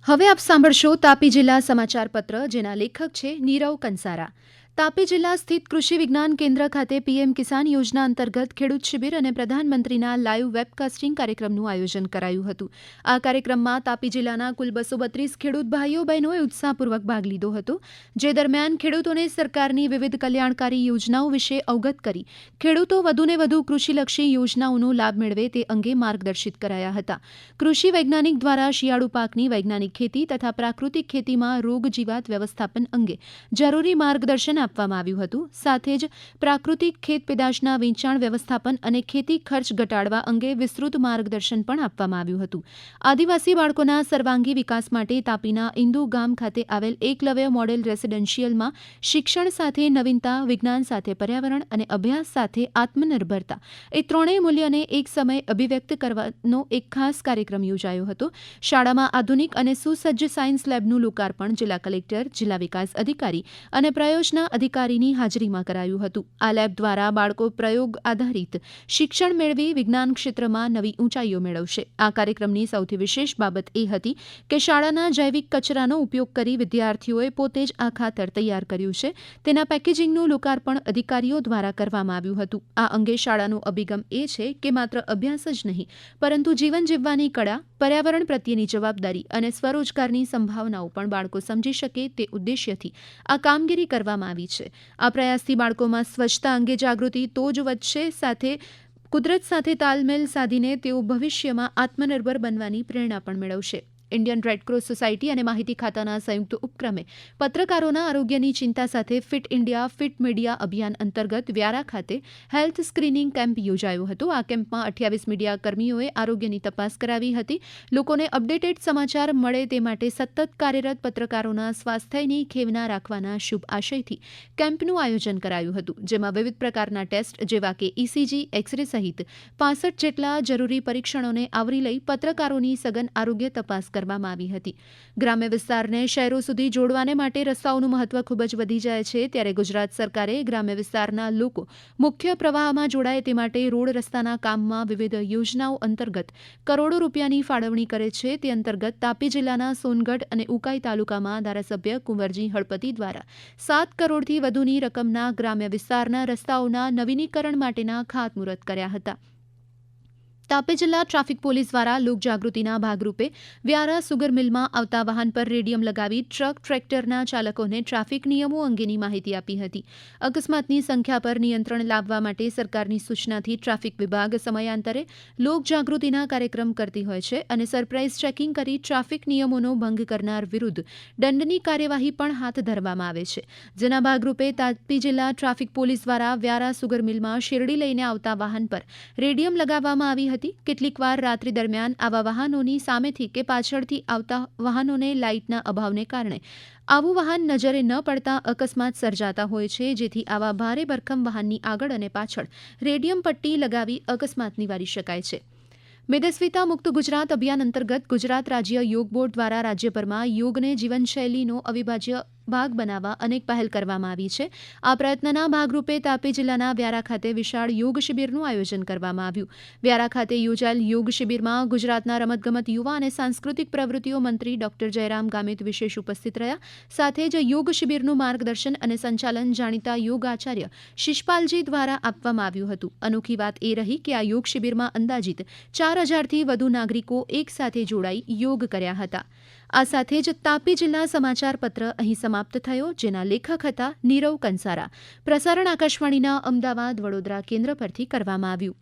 હવે આપ સાંભળશો તાપી જિલ્લા સમાચાર પત્ર, જેના લેખક છે નીરવ કંસારા. તાપી જિલ્લા સ્થિત કૃષિ વિજ્ઞાન કેન્દ્ર ખાતે પીએમ કિસાન યોજના અંતર્ગત ખેડૂત શિબિર અને પ્રધાનમંત્રીના લાઇવ વેબકાસ્ટિંગ કાર્યક્રમનું આયોજન કરાયું હતું. આ કાર્યક્રમમાં તાપી જિલ્લાના કુલ 232 ખેડૂત ભાઈઓ બહેનોએ ઉત્સાહપૂર્વક ભાગ લીધો હતો, જે દરમિયાન ખેડૂતોને સરકારની વિવિધ કલ્યાણકારી યોજનાઓ વિશે અવગત કરી ખેડૂતો વધુને વધુ કૃષિલક્ષી યોજનાઓનો લાભ મેળવે તે અંગે માર્ગદર્શિત કરાયા હતા. કૃષિ વૈજ્ઞાનિક દ્વારા શિયાળુ પાકની વૈજ્ઞાનિક ખેતી તથા પ્રાકૃતિક ખેતીમાં રોગ જીવાત વ્યવસ્થાપન અંગે જરૂરી માર્ગદર્શન આપવામાં આવ્યું હતું. સાથે જ પ્રાકૃતિક ખેત પેદાશના વેચાણ વ્યવસ્થાપન અને ખેતી ખર્ચ ઘટાડવા અંગે વિસ્તૃત માર્ગદર્શન પણ આપવામાં આવ્યું હતું. આદિવાસી બાળકોના સર્વાંગી વિકાસ માટે તાપીના ઇન્દુ ગામ ખાતે આવેલ એકલવ્ય મોડેલ રેસિડેન્શિયલમાં શિક્ષણ સાથે નવીનતા, વિજ્ઞાન સાથે પર્યાવરણ અને અભ્યાસ સાથે આત્મનિર્ભરતા એ ત્રણેય મૂલ્યને એક સમય અભિવ્યક્ત કરવાનો એક ખાસ કાર્યક્રમ યોજાયો હતો. શાળામાં આધુનિક અને સુસજ્જ સાયન્સ લેબનું લોકાર્પણ જિલ્લા કલેક્ટર, જિલ્લા વિકાસ અધિકારી અને પ્રયોજના અધિકારીની હાજરીમાં કરાયું હતું. આ લેબ દ્વારા બાળકો પ્રયોગ આધારિત શિક્ષણ મેળવી વિજ્ઞાન ક્ષેત્રમાં નવી ઊંચાઈઓ મેળવશે. આ કાર્યક્રમની સૌથી વિશેષ બાબત એ હતી કે શાળાના જૈવિક કચરાનો ઉપયોગ કરી વિદ્યાર્થીઓએ પોતે જ આ ખાતર તૈયાર કર્યું છે. તેના પેકેજિંગનું લોકાર્પણ અધિકારીઓ દ્વારા કરવામાં આવ્યું હતું. આ અંગે શાળાનો અભિગમ એ છે કે માત્ર અભ્યાસ જ નહીં, પરંતુ જીવન જીવવાની કળા, પર્યાવરણ પ્રત્યેની જવાબદારી અને સ્વરોજગારની સંભાવનાઓ પણ બાળકો સમજી શકે તે ઉદ્દેશ્યથી આ કામગીરી કરવામાં આવી છે. આ પ્રયાસથી બાળકોમાં સ્વચ્છતા અંગે જાગૃતિ તો જ વધશે, સાથે કુદરત સાથે તાલમેલ સાધીને તેઓ ભવિષ્યમાં આત્મનિર્ભર બનવાની પ્રેરણા પણ મેળવશે. ઇન્ડિયન રેડક્રોસ સોસાયટી અને માહિતી ખાતાના સંયુક્ત ઉપક્રમે પત્રકારોના આરોગ્યની ચિંતા સાથે ફિટ ઇન્ડિયા ફિટ મીડિયા અભિયાન અંતર્ગત વ્યારા ખાતે હેલ્થ સ્ક્રીનિંગ કેમ્પ યોજાયો હતો. આ કેમ્પમાં 28 મીડિયા કર્મીઓએ આરોગ્યની તપાસ કરાવી હતી. લોકોને અપડેટેડ સમાચાર મળે તે માટે સતત કાર્યરત પત્રકારોના સ્વાસ્થ્યની ખેવના રાખવાના શુભ આશયથી કેમ્પનું આયોજન કરાયું હતું, જેમાં વિવિધ પ્રકારના ટેસ્ટ જેવા કે ઇસીજી, એક્સરે સહિત 65 જેટલા જરૂરી પરીક્ષણોને આવરી લઈ પત્રકારોની સઘન આરોગ્ય તપાસ કરવામાં આવી હતી. ગ્રામ્ય વિસ્તારને શહેરો સુધી જોડવાને માટે રસ્તાઓનું મહત્વ ખૂબ જ વધી જાય છે, ત્યારે ગુજરાત સરકારે ગ્રામ્ય વિસ્તારના લોકો મુખ્ય પ્રવાહમાં જોડાય તે માટે રોડ રસ્તાના કામમાં વિવિધ યોજનાઓ અંતર્ગત કરોડો રૂપિયાની ફાળવણી કરે છે. તે અંતર્ગત તાપી જિલ્લાના સોનગઢ અને ઉકાઈ તાલુકામાં ધારાસભ્ય કુંવરજી હળપતિ દ્વારા 7 કરોડથી વધુની રકમના ગ્રામ્ય વિસ્તારના રસ્તાઓના નવીનીકરણ માટેના ખાતમુહૂર્ત કર્યા હતા. તાપી જિલ્લા ટ્રાફિક પોલીસ દ્વારા લોકજાગૃતિના ભાગરૂપે વ્યારા સુગર મિલમાં આવતા વાહન પર રેડિયમ લગાવી ટ્રક, ટ્રેક્ટરના ચાલકોને ટ્રાફિક નિયમો અંગેની માહિતી આપી હતી. અકસ્માતની સંખ્યા પર નિયંત્રણ લાવવા માટે સરકારની સૂચનાથી ટ્રાફિક વિભાગ સમયાંતરે લોકજાગૃતિના કાર્યક્રમ કરતી હોય છે અને સરપ્રાઇઝ ચેકિંગ કરી ટ્રાફિક નિયમોનો ભંગ કરનાર વિરુદ્ધ દંડની કાર્યવાહી પણ હાથ ધરવામાં આવે છે. જેના ભાગરૂપે તાપી જિલ્લા ટ્રાફિક પોલીસ દ્વારા વ્યારા સુગર મિલમાં શેરડી લઈને આવતા વાહન પર રેડિયમ લગાવવામાં આવી હતી. કેટલીકવાર રાત્રિ દરમિયાન આવા વાહનોની સામેથી કે પાછળથી આવતા વાહનોને લાઇટના અભાવને કારણે આવું વાહન નજરે ન પડતા અકસ્માત સર્જાતા હોય છે, જેથી આવા ભારે ભરખમ વાહનની આગળ અને પાછળ રેડિયમ પટ્ટી લગાવી અકસ્માત નિવારી શકાય છે. મેદસ્વીતા મુક્ત ગુજરાત અભિયાન અંતર્ગત ગુજરાત રાજ્ય યોગ બોર્ડ દ્વારા રાજ્યભરમાં યોગને જીવનશૈલીનો અવિભાજ્ય ભાગ બનાવવા અનેક પહેલ કરવામાં આવી છે. આ પ્રયત્નના ભાગરૂપે તાપી જિલ્લાના વ્યારા ખાતે વિશાળ યોગ શિબિરનું આયોજન કરવામાં આવ્યું. વ્યારા ખાતે યોજાયેલ યોગ શિબિરમાં ગુજરાતના રમતગમત, યુવા અને સાંસ્કૃતિક પ્રવૃત્તિઓ મંત્રી ડોક્ટર જયરામ ગામિત વિશેષ ઉપસ્થિત રહ્યા. સાથે જ યોગ શિબિરનું માર્ગદર્શન અને સંચાલન જાણીતા યોગ આચાર્ય શિષપાલજી દ્વારા આપવામાં આવ્યું હતું. અનોખી વાત એ રહી કે આ યોગ શિબિરમાં અંદાજિત 4,000થી વધુ નાગરિકો એક સાથે જોડાઈ યોગ કર્યા હતા. આ સાથે જ તાપી જિલ્લા સમાચાર પત્ર અહીં સમાપ્ત થયો, જેના લેખક હતા નીરવ કંસારા. પ્રસારણ આકાશવાણીના અમદાવાદ, વડોદરા કેન્દ્ર પરથી કરવામાં આવ્યું.